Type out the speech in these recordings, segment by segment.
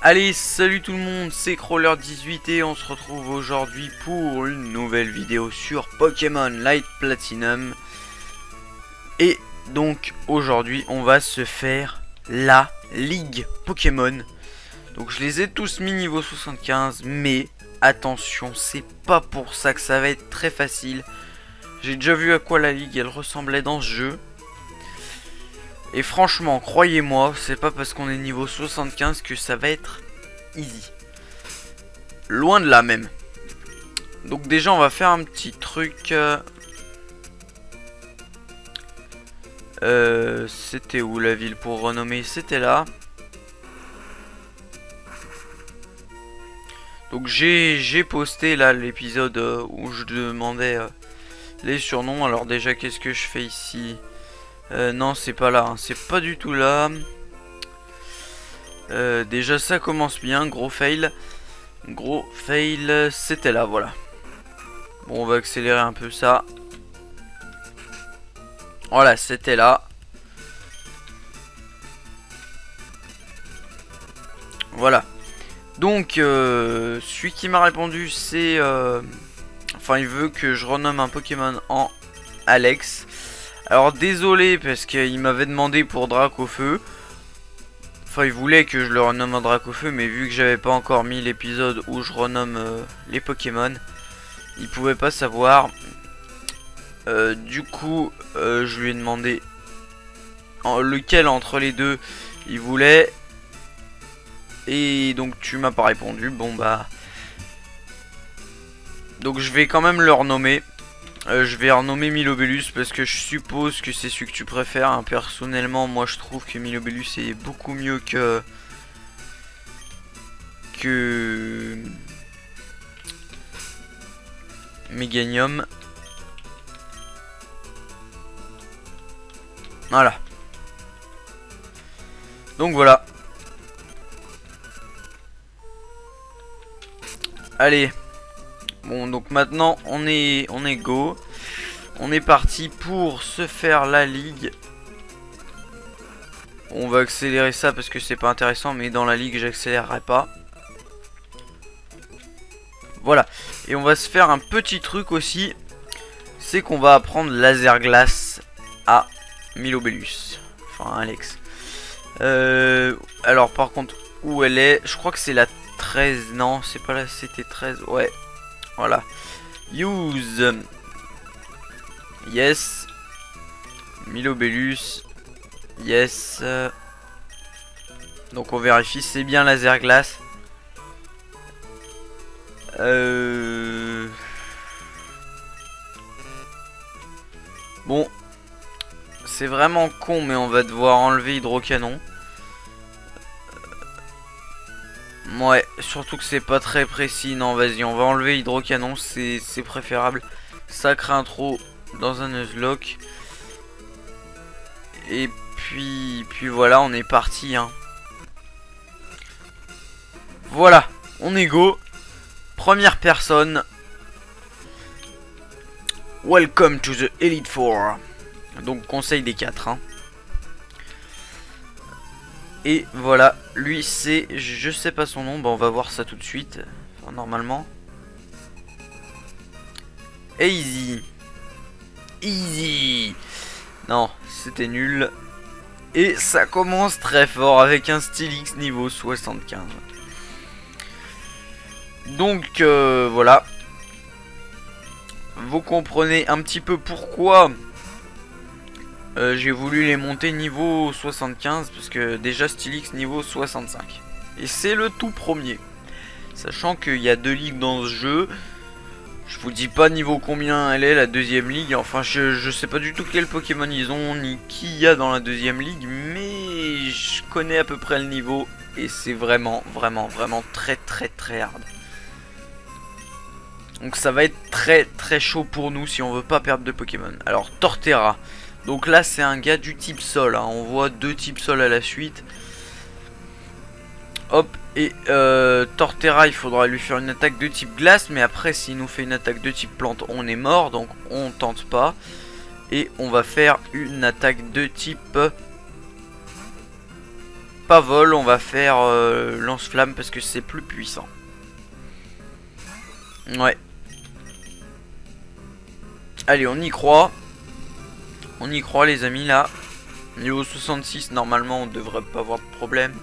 Allez, salut tout le monde, c'est Crawler18 et on se retrouve aujourd'hui pour une nouvelle vidéo sur Pokémon Light Platinum. Et donc aujourd'hui on va se faire la Ligue Pokémon. Donc je les ai tous mis niveau 75, mais attention, c'est pas pour ça que ça va être très facile. J'ai déjà vu à quoi la Ligue elle ressemblait dans ce jeu. Et franchement, croyez-moi, c'est pas parce qu'on est niveau 75 que ça va être easy. Loin de là même. Donc déjà, on va faire un petit truc. C'était où la ville pour renommer? C'était là. Donc j'ai posté là l'épisode où je demandais les surnoms. Alors déjà, qu'est-ce que je fais ici? Non, c'est pas là, hein. C'est pas du tout là. Déjà ça commence bien, gros fail. Gros fail, c'était là, voilà. Bon, on va accélérer un peu ça. Voilà, c'était là. Voilà. Donc, celui qui m'a répondu, c'est... Enfin, il veut que je renomme un Pokémon en Alex. Alors, désolé, parce qu'il m'avait demandé pour Dracofeu. Enfin, il voulait que je le renomme en Dracofeu, mais vu que j'avais pas encore mis l'épisode où je renomme les Pokémon, il pouvait pas savoir. Du coup, je lui ai demandé lequel entre les deux il voulait. Et donc tu m'as pas répondu. Bon bah. Donc je vais quand même le renommer. Je vais renommer Milobellus parce que je suppose que c'est celui que tu préfères, hein. Personnellement, moi je trouve que Milobellus est beaucoup mieux que Meganium. Voilà. Donc voilà. Allez. Bon, donc maintenant on est go. On est parti pour se faire la ligue. On va accélérer ça parce que c'est pas intéressant, mais dans la ligue j'accélérerai pas. Voilà. Et on va se faire un petit truc aussi. C'est qu'on va apprendre laser glace à Milobellus. Enfin Alex. Alors par contre, où elle est? Je crois que c'est la 13. Non, c'est pas là, c'était 13. Ouais. Voilà. Use. Yes. Milobellus. Yes. Donc on vérifie, c'est bien laser glace. Bon. C'est vraiment con, mais on va devoir enlever hydrocanon. Ouais, surtout que c'est pas très précis. Non, vas-y, on va enlever hydrocanon, c'est préférable. Ça craint trop dans un Nuzlocke. Et puis voilà, on est parti, hein. Voilà, on est go. Première personne. Welcome to the Elite Four. Donc conseil des 4, hein. Et voilà, lui c'est, je sais pas son nom, bah on va voir ça tout de suite, enfin, normalement. Easy. Easy. Non, c'était nul. Et ça commence très fort avec un Steelix niveau 75. Donc voilà. Vous comprenez un petit peu pourquoi j'ai voulu les monter niveau 75, parce que déjà Steelix niveau 65. Et c'est le tout premier. Sachant qu'il y a 2 ligues dans ce jeu. Je vous dis pas niveau combien elle est la deuxième ligue. Enfin je sais pas du tout quel Pokémon ils ont, ni qui y a dans la deuxième ligue. Mais je connais à peu près le niveau. Et c'est vraiment très hard. Donc ça va être très chaud pour nous si on veut pas perdre de Pokémon. Alors Torterra. Donc là c'est un gars du type sol, hein. On voit 2 types sol à la suite. Hop, et Torterra il faudra lui faire une attaque de type glace. Mais après s'il nous fait une attaque de type plante on est mort. Donc on tente pas. Et on va faire une attaque de type pas vol, on va faire lance-flamme parce que c'est plus puissant. Ouais. Allez, on y croit. On y croit les amis là. Niveau 66, normalement on devrait pas avoir de problème.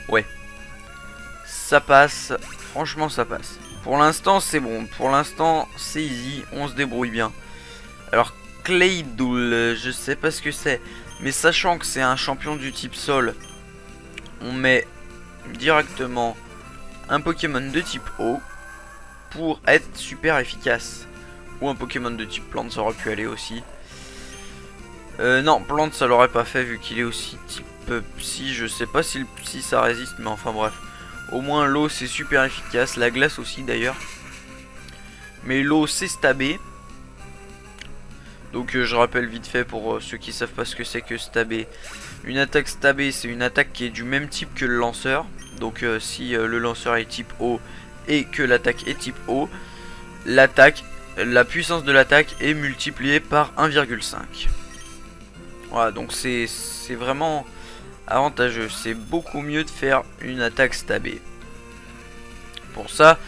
Ouais. Ça passe. Franchement ça passe. Pour l'instant c'est bon. Pour l'instant c'est easy. On se débrouille bien. Alors Claydol, je sais pas ce que c'est. Mais sachant que c'est un champion du type sol, on met directement un Pokémon de type eau pour être super efficace. Ou un Pokémon de type plante, ça aurait pu aller aussi. Non, plante ça l'aurait pas fait vu qu'il est aussi type psy. Je sais pas si le psy ça résiste, mais enfin bref. Au moins l'eau c'est super efficace, la glace aussi d'ailleurs. Mais l'eau c'est stabé. Donc je rappelle vite fait pour ceux qui savent pas ce que c'est que stabé. Une attaque stabée c'est une attaque qui est du même type que le lanceur. Donc si le lanceur est type eau et que l'attaque est type eau, la puissance de l'attaque est multipliée par 1,5. Voilà, donc c'est vraiment avantageux. C'est beaucoup mieux de faire une attaque stabée. Pour ça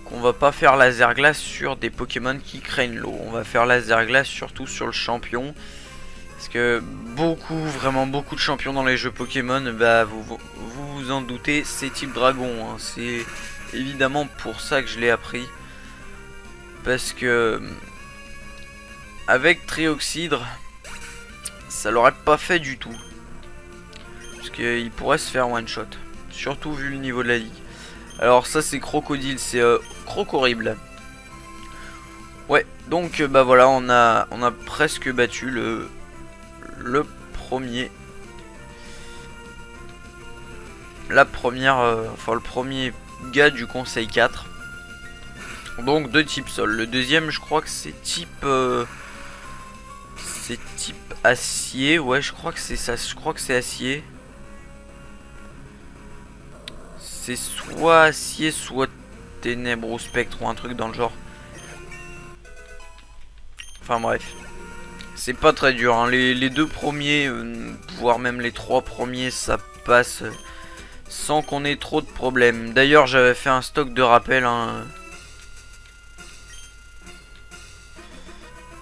qu'on va pas faire laser glace sur des Pokémon qui craignent l'eau. On va faire laser glace surtout sur le champion. Parce que vraiment beaucoup de champions dans les jeux Pokémon, bah vous en doutez, c'est type dragon. Hein. C'est évidemment pour ça que je l'ai appris. Parce que avec Trioxydre, ça l'aurait pas fait du tout. Parce qu'il pourrait se faire one shot. Surtout vu le niveau de la ligue. Alors ça c'est Crocodile, c'est Crocorrible. Ouais, donc bah voilà, on a presque battu le premier. Le premier gars du conseil 4. Donc de type sol. Le deuxième je crois que c'est type acier. Ouais, je crois que c'est ça. Je crois que c'est acier. C'est soit acier, soit ténèbres ou spectre ou un truc dans le genre. Enfin bref. C'est pas très dur. Hein. Les deux premiers, voire même les trois premiers, ça passe sans qu'on ait trop de problèmes. D'ailleurs, j'avais fait un stock de rappel. Hein.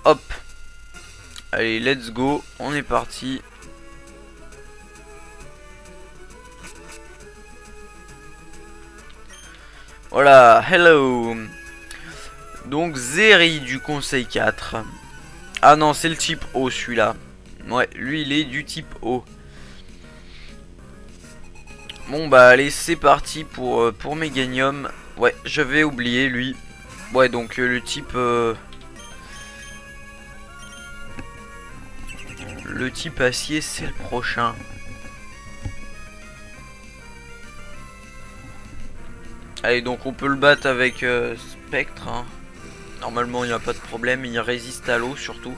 Hop. Allez, let's go. On est parti. Voilà, hello. Donc Zeri du conseil 4. Ah non, c'est le type O celui-là. Ouais, lui il est du type O. Bon bah allez, c'est parti pour Meganium. Ouais, j'avais oublié lui. Ouais, donc le type acier, c'est le prochain. Allez, donc on peut le battre avec Spectre. Hein. Normalement, il n'y a pas de problème. Il résiste à l'eau surtout.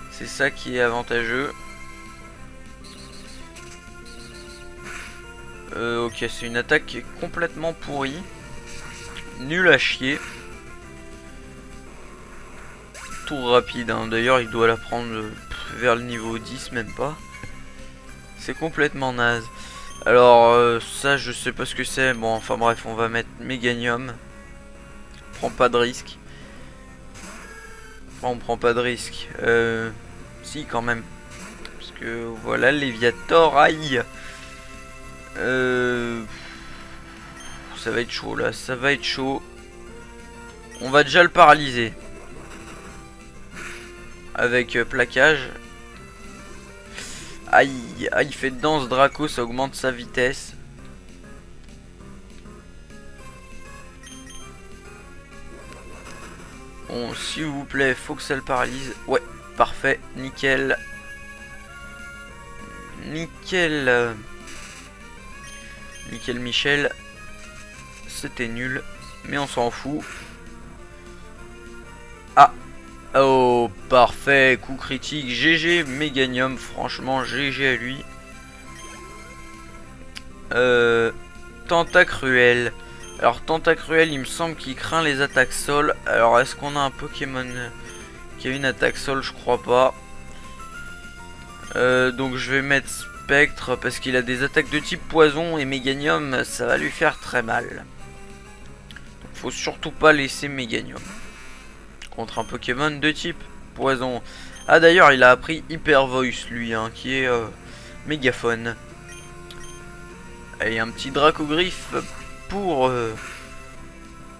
C'est ça qui est avantageux. Ok, c'est une attaque qui est complètement pourrie. Nul à chier. Tour rapide. Hein. D'ailleurs, il doit la prendre vers le niveau 10, même pas. C'est complètement naze. Alors ça je sais pas ce que c'est. Bon enfin bref, on va mettre Meganium. Prends pas de risque. Enfin, on prend pas de risque. Si quand même. Parce que voilà, Léviator, aïe. Ça va être chaud là, ça va être chaud. On va déjà le paralyser. Avec plaquage. Aïe, aïe, il fait danse Draco, ça augmente sa vitesse. Bon, s'il vous plaît, faut que ça le paralyse. Ouais, parfait, nickel. Nickel. Nickel Michel. C'était nul, mais on s'en fout. Ah. Oh, parfait, coup critique, GG Meganium, franchement GG à lui. Tentacruel. Alors Tentacruel, il me semble qu'il craint les attaques sol. Alors est-ce qu'on a un Pokémon qui a une attaque sol? Je crois pas. Donc je vais mettre spectre parce qu'il a des attaques de type poison et Méganium ça va lui faire très mal. Donc, faut surtout pas laisser Méganium contre un Pokémon de type poison. Ah d'ailleurs il a appris Hyper Voice lui hein, qui est mégaphone. Et un petit Dracogriffe pour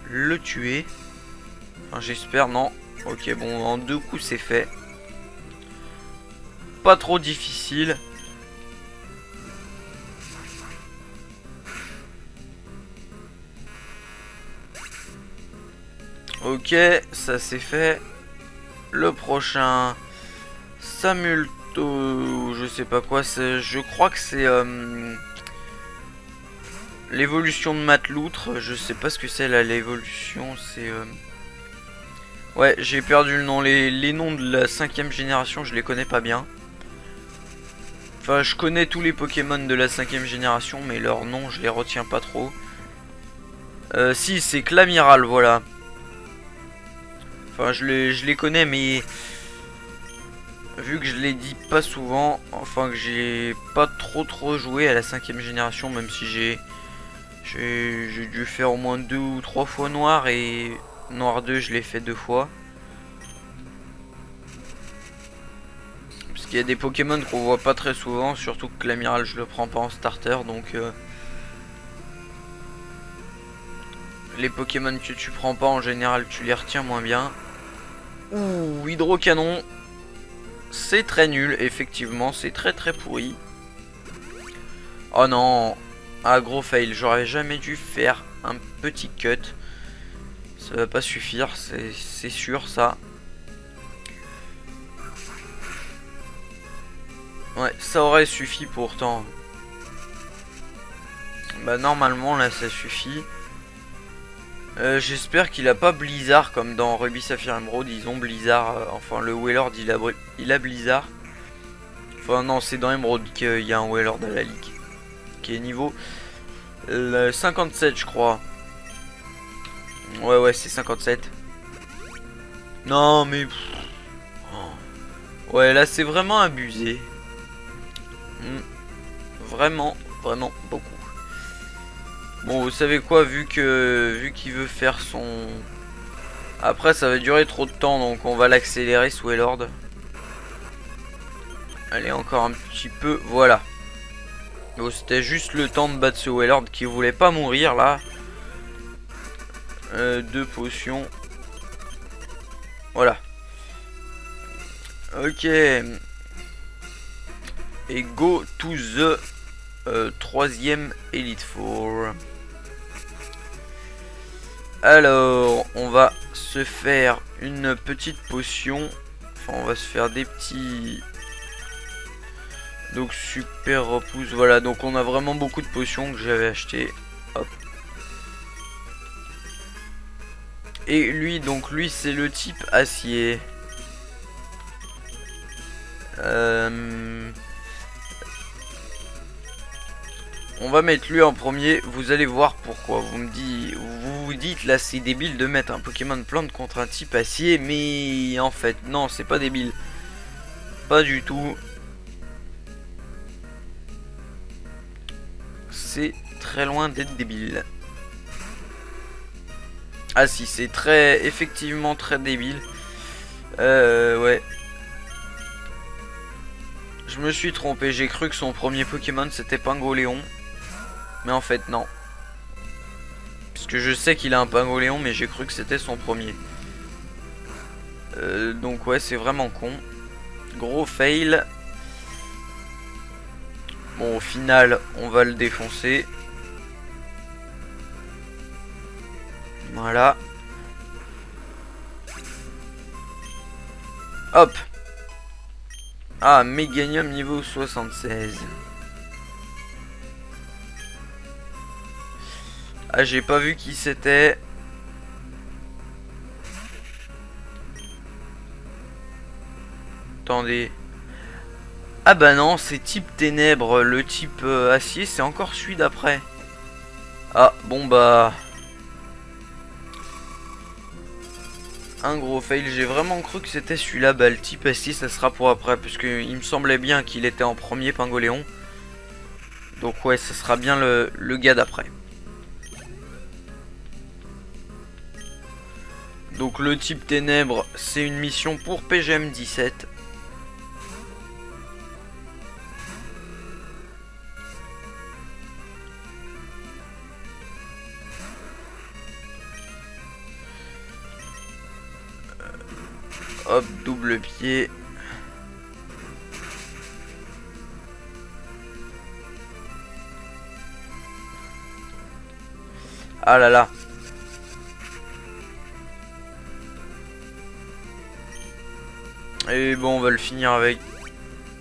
le tuer. Enfin, j'espère, non. Ok, bon, en 2 coups c'est fait. Pas trop difficile. Ok, ça c'est fait. Le prochain, Samulto, je sais pas quoi, je crois que c'est l'évolution de Matloutre. Je sais pas ce que c'est là, l'évolution, c'est... Ouais, j'ai perdu le nom, les noms de la 5ème génération, je les connais pas bien. Enfin, je connais tous les Pokémon de la 5ème génération, mais leurs noms, je les retiens pas trop. Si, c'est Clamiral, voilà. Enfin, je les connais, mais vu que je les dis pas souvent, enfin que j'ai pas trop joué à la 5ème génération, même si j'ai dû faire au moins 2 ou 3 fois Noir, et Noir 2 je l'ai fait 2 fois. Parce qu'il y a des Pokémon qu'on voit pas très souvent, surtout que l'amiral je le prends pas en starter, donc les Pokémon que tu prends pas en général tu les retiens moins bien. Ouh, hydrocanon. C'est très nul, effectivement, c'est très pourri. Oh non, ah gros fail, j'aurais jamais dû faire un petit cut. Ça va pas suffire, c'est sûr ça. Ouais, ça aurait suffi pourtant. Bah normalement là ça suffit. J'espère qu'il a pas Blizzard comme dans Ruby Sapphire Emerald. Ils ont Blizzard, enfin le Wailord il a Blizzard. Enfin non, c'est dans Emerald qu'il y a un Wailord à la ligue, qui est niveau 57 je crois. Ouais c'est 57. Non mais ouais là c'est vraiment abusé. Vraiment beaucoup. Bon, vous savez quoi, vu qu'il veut faire son... Après, ça va durer trop de temps, donc on va l'accélérer, ce Wailord. Allez, encore un petit peu, voilà. Bon, c'était juste le temps de battre ce Wailord qui voulait pas mourir, là. 2 potions. Voilà. Ok. Et go to the 3ème Elite Four. Alors, on va se faire une petite potion. Enfin, on va se faire des petits... Donc, super repousse. Voilà, donc on a vraiment beaucoup de potions que j'avais acheté. Hop. Et lui, donc lui, c'est le type acier. On va mettre lui en premier, vous allez voir pourquoi. Vous vous dites là c'est débile de mettre un Pokémon plante contre un type acier, mais en fait non, c'est pas débile. Pas du tout. C'est très loin d'être débile. Ah si, c'est effectivement très débile. Ouais. Je me suis trompé, j'ai cru que son premier Pokémon c'était Pingoléon. Mais en fait non. Parce que je sais qu'il a un Pingoléon, mais j'ai cru que c'était son premier. Donc ouais, c'est vraiment con. Gros fail. Bon, au final, on va le défoncer. Voilà. Hop. Ah, Méganium niveau 76. Ah, j'ai pas vu qui c'était. Attendez. Ah bah non, c'est type ténèbres. Le type acier, c'est encore celui d'après. Ah, bon bah... Un gros fail. J'ai vraiment cru que c'était celui-là. Bah, le type acier, ça sera pour après. Parce que il me semblait bien qu'il était en premier, Pingoléon. Donc ouais, ça sera bien le gars d'après. Donc le type ténèbres, c'est une mission pour PGM 17. Hop, double pied. Ah là là. Et bon, on va le finir avec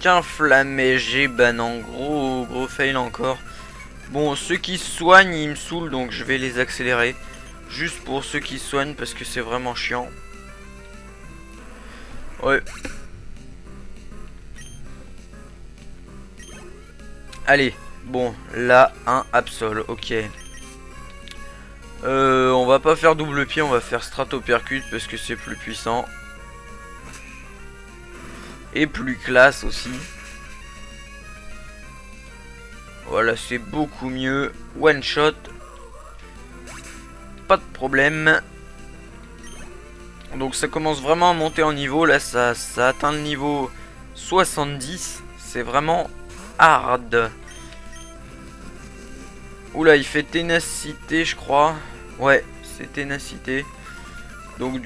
un flammé G banant. Gros fail encore. Bon, ceux qui se soignent, ils me saoulent, donc je vais les accélérer. Juste pour ceux qui se soignent, parce que c'est vraiment chiant. Ouais. Allez, bon, là, un Absol, ok. On va pas faire double pied, on va faire Stratopercute parce que c'est plus puissant. Et plus classe aussi. Voilà, c'est beaucoup mieux. One shot. Pas de problème. Donc ça commence vraiment à monter en niveau. Là, ça atteint le niveau 70. C'est vraiment hard. Oula, il fait ténacité, je crois. Ouais, c'est ténacité. Donc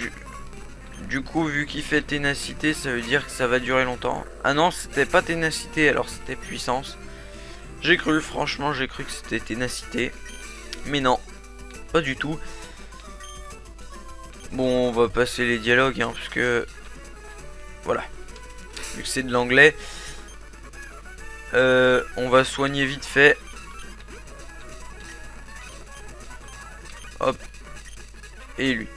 du coup, vu qu'il fait ténacité, ça veut dire que ça va durer longtemps. Ah non, c'était pas ténacité, alors c'était puissance. J'ai cru, franchement, j'ai cru que c'était ténacité. Mais non, pas du tout. Bon, on va passer les dialogues, hein, parce que... Voilà. Vu que c'est de l'anglais. On va soigner vite fait. Hop. Et lui.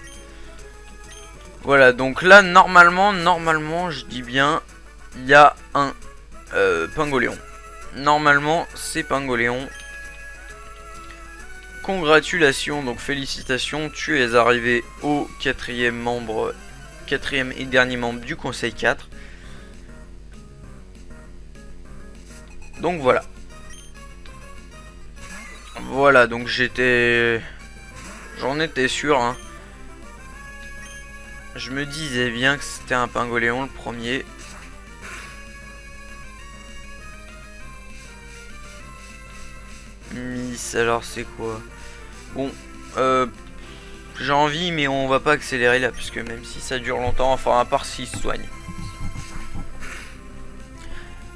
Voilà, donc là, normalement, je dis bien, il y a un Pingoléon. Normalement, c'est Pingoléon. Congratulations, donc félicitations, tu es arrivé au quatrième et dernier membre du Conseil 4. Donc voilà. Voilà, donc j'en étais sûr, hein. Je me disais bien que c'était un Pingoléon le premier. Miss, alors c'est quoi? Bon, j'ai envie, mais on va pas accélérer là, puisque même si ça dure longtemps, enfin à part s'il se soigne.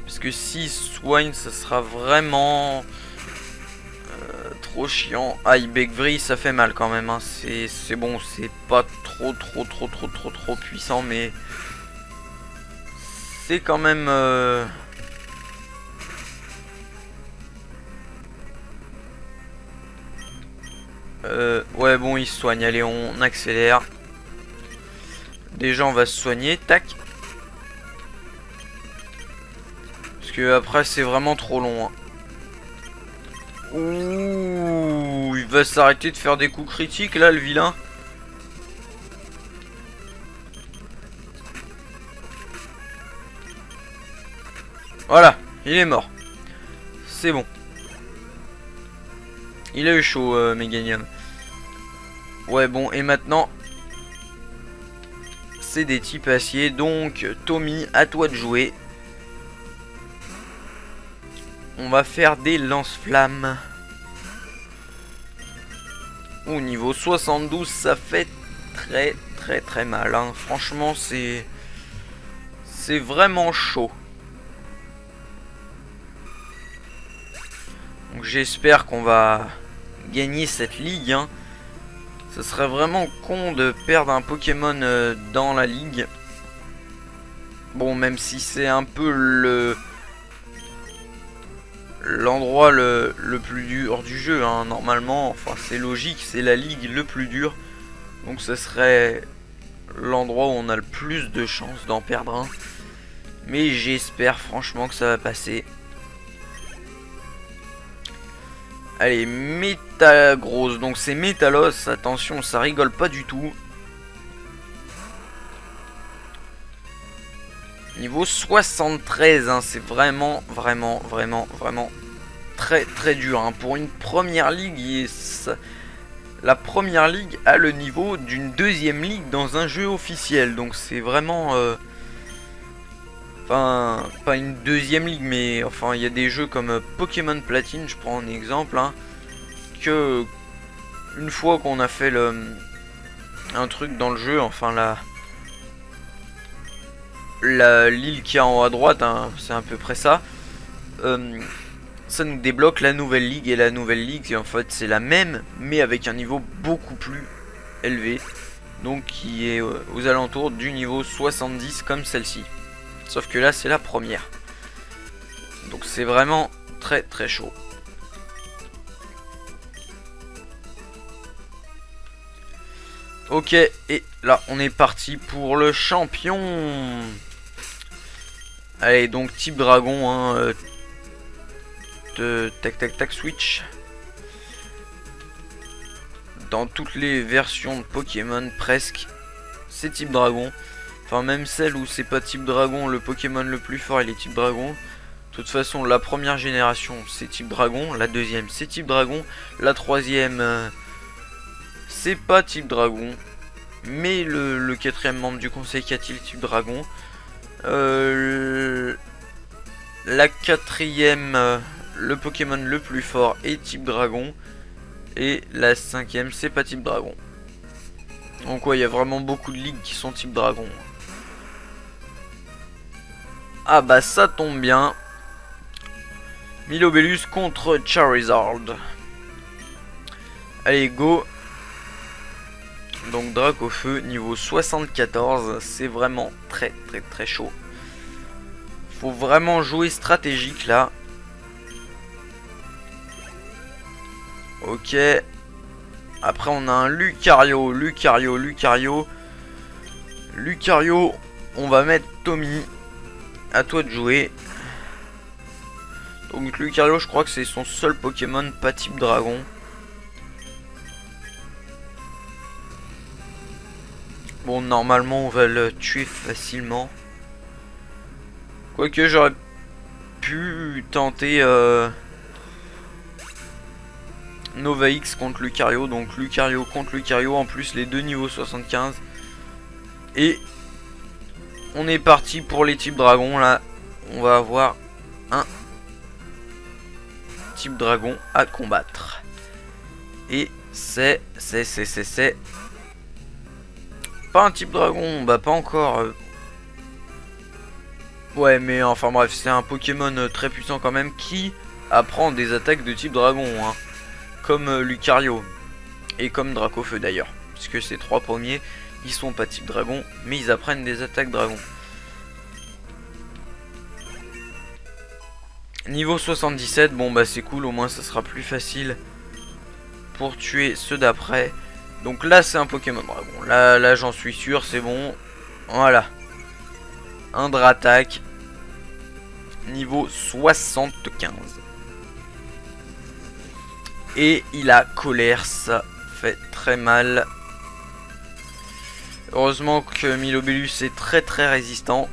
Parce que s'il se soigne, ça sera vraiment trop chiant. Ah, Ibekvri, ça fait mal quand même, hein. C'est bon, c'est pas trop puissant, mais c'est quand même ouais, bon, il se soigne. Allez, on accélère. Déjà, on va se soigner. Tac. Parce que après, c'est vraiment trop long, hein. Ouh, il va s'arrêter de faire des coups critiques, là, le vilain. Voilà, il est mort. C'est bon. Il a eu chaud, Meganium. Ouais, bon, et maintenant, c'est des types acier. Donc, Tommy, à toi de jouer. On va faire des lance-flammes. Au niveau 72, ça fait très mal, hein. Franchement, c'est vraiment chaud. Donc j'espère qu'on va gagner cette ligue, hein. Ce serait vraiment con de perdre un Pokémon dans la ligue. Bon, même si c'est un peu l'endroit le plus dur du jeu, hein, normalement. Enfin, c'est logique, c'est la ligue le plus dur. Donc ce serait l'endroit où on a le plus de chances d'en perdre un. Mais j'espère franchement que ça va passer. Allez, Métagrosse, donc c'est Métalos, attention, ça rigole pas du tout. Niveau 73, hein, c'est vraiment très très dur hein. Pour une première ligue, la première ligue a le niveau d'une deuxième ligue dans un jeu officiel. Donc c'est vraiment... Enfin, pas une deuxième ligue, mais enfin, il y a des jeux comme Pokémon Platine, je prends un exemple, hein, que une fois qu'on a fait un truc dans le jeu, enfin l'île qui est en haut à droite, hein, c'est à peu près ça. Ça nous débloque la nouvelle ligue, et la nouvelle ligue, en fait, c'est la même, mais avec un niveau beaucoup plus élevé, donc qui est aux alentours du niveau 70 comme celle-ci. Sauf que là c'est la première. Donc c'est vraiment très très chaud. Ok, et là on est parti pour le champion. Allez, donc type dragon, hein, tac tac tac switch. Dans toutes les versions de Pokémon presque, c'est type dragon. Enfin, même celle où c'est pas type dragon, le Pokémon le plus fort il est type dragon. De toute façon, la première génération c'est type dragon, la deuxième c'est type dragon, la troisième c'est pas type dragon, mais le quatrième membre du conseil qu'a-t-il type dragon. La quatrième, le Pokémon le plus fort est type dragon, et la cinquième c'est pas type dragon. Donc ouais, il y a vraiment beaucoup de ligues qui sont type dragon. Ah bah ça tombe bien. Milobellus contre Charizard. Allez, go. Donc Dracofeu niveau 74. C'est vraiment très très très chaud. Faut vraiment jouer stratégique là. Ok. Après on a un Lucario. Lucario, on va mettre Tommy. À toi de jouer. Donc Lucario, je crois que c'est son seul Pokémon pas type dragon. Bon, normalement on va le tuer facilement. Quoique j'aurais pu tenter Nova X contre Lucario. Donc Lucario contre Lucario, en plus les deux niveaux 75. Et on est parti pour les types dragons. Là on va avoir un type dragon à combattre. Et c'est pas un type dragon, bah pas encore. Ouais, mais enfin bref, c'est un Pokémon très puissant quand même qui apprend des attaques de type dragon, hein, comme Lucario et comme Dracofeu d'ailleurs, puisque ces trois premiers ils sont pas type dragon, mais ils apprennent des attaques dragon. Niveau 77, bon bah c'est cool, au moins ça sera plus facile pour tuer ceux d'après. Donc là c'est un Pokémon dragon, là j'en suis sûr, c'est bon. Voilà, un Dratak niveau 75. Et il a colère, ça fait très mal. Heureusement que Milobellus est très très résistant.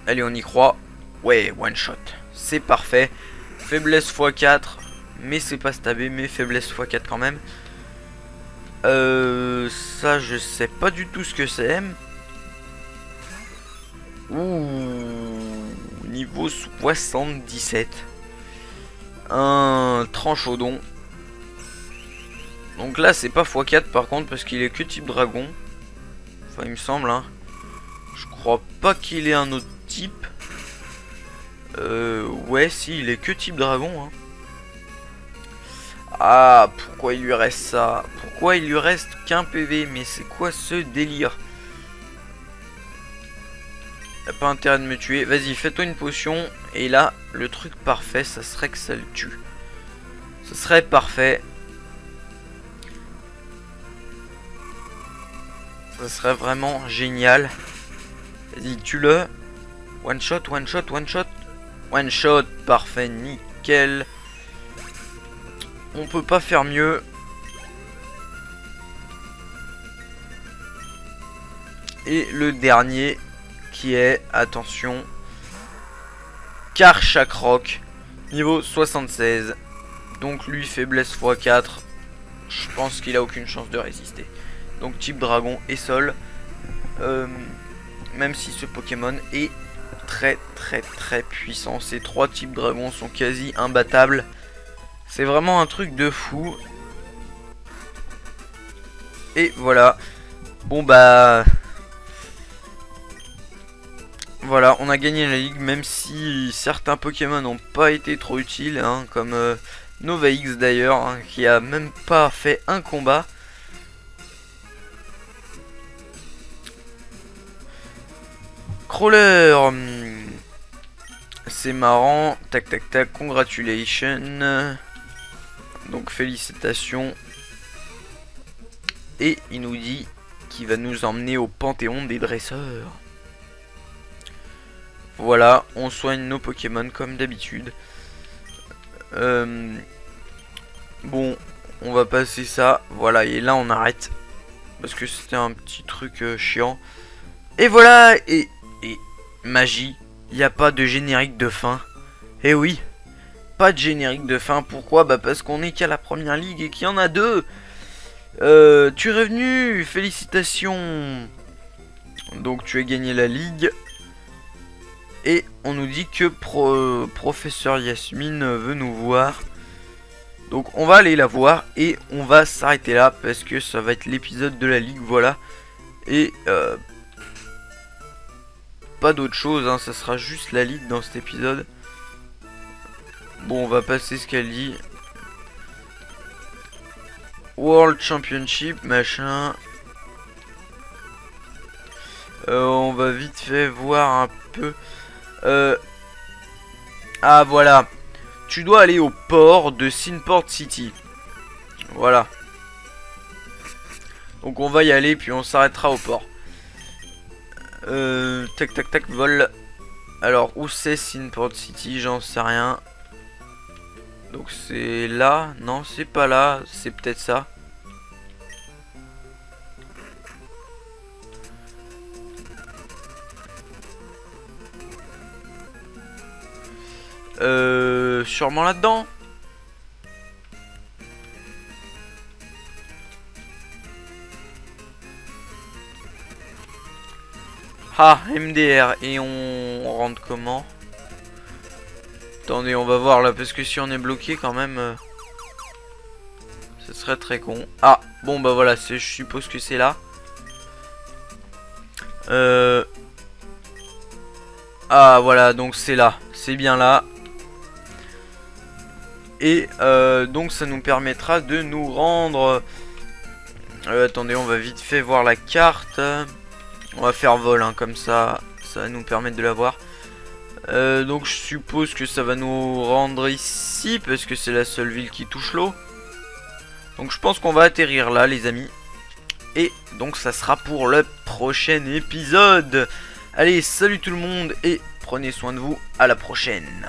Allez, on y croit. Ouais, one shot, c'est parfait. Faiblesse x4, mais c'est pas stabé, mais faiblesse x4 quand même. Ça je sais pas du tout ce que c'est. Ouh, niveau 77. Un Tranchodon. Donc là c'est pas x4 par contre, parce qu'il est que type dragon. Enfin il me semble, hein. Je crois pas qu'il ait un autre type. Ouais, si, il est que type dragon, hein. Ah, pourquoi il lui reste ça? Pourquoi il lui reste qu'un PV? Mais c'est quoi ce délire? T'as pas intérêt de me tuer. Vas-y, fais-toi une potion. Et là, le truc parfait, ça serait que ça le tue. Ce serait parfait. Ça serait vraiment génial. Vas-y, tue-le. One shot, one shot, one shot. One shot, parfait, nickel. On peut pas faire mieux. Et le dernier qui est, attention, Karchakroc, Niveau 76. Donc lui faiblesse x4. Je pense qu'il a aucune chance de résister. Donc type dragon et sol. Même si ce Pokémon est très puissant. Ces 3 types dragons sont quasi imbattables. C'est vraiment un truc de fou. Et voilà. Bon bah... Voilà, on a gagné la ligue, même si certains Pokémon n'ont pas été trop utiles, hein, comme Nova X d'ailleurs, hein, qui a même pas fait un combat. Crawler, c'est marrant, tac tac tac, congratulations, donc félicitations. Et il nous dit qu'il va nous emmener au Panthéon des dresseurs. Voilà, on soigne nos Pokémon comme d'habitude. Bon, on va passer ça. Voilà, et là on arrête. Parce que c'était un petit truc chiant. Et voilà, et magie, il n'y a pas de générique de fin. Et oui, pas de générique de fin. Pourquoi? Bah parce qu'on est qu'à la première ligue et qu'il y en a 2. Tu es revenu, félicitations. Donc tu as gagné la ligue. Et on nous dit que professeur Yasmine veut nous voir. Donc on va aller la voir et on va s'arrêter là parce que ça va être l'épisode de la ligue, voilà. Et pas d'autre chose, hein, ça sera juste la ligue dans cet épisode. Bon, on va passer ce qu'elle dit. World Championship, machin. On va vite fait voir un peu. Ah voilà, tu dois aller au port de Sinport City. Voilà. Donc on va y aller puis on s'arrêtera au port. Tac tac tac, vol. Alors où c'est Sinport City? J'en sais rien. Donc c'est là? Non, c'est pas là, c'est peut-être ça. Sûrement là-dedans. Ah, MDR. Et on rentre comment? Attendez, on va voir là, parce que si on est bloqué quand même, ce serait très con. Ah, bon bah voilà, je suppose que c'est là. Ah voilà, donc c'est là, c'est bien là. Et donc ça nous permettra de nous rendre... attendez, on va vite fait voir la carte. On va faire vol, hein, comme ça, ça va nous permettre de la voir. Donc je suppose que ça va nous rendre ici, parce que c'est la seule ville qui touche l'eau. Donc je pense qu'on va atterrir là, les amis. Et donc ça sera pour le prochain épisode. Allez, salut tout le monde et prenez soin de vous, à la prochaine.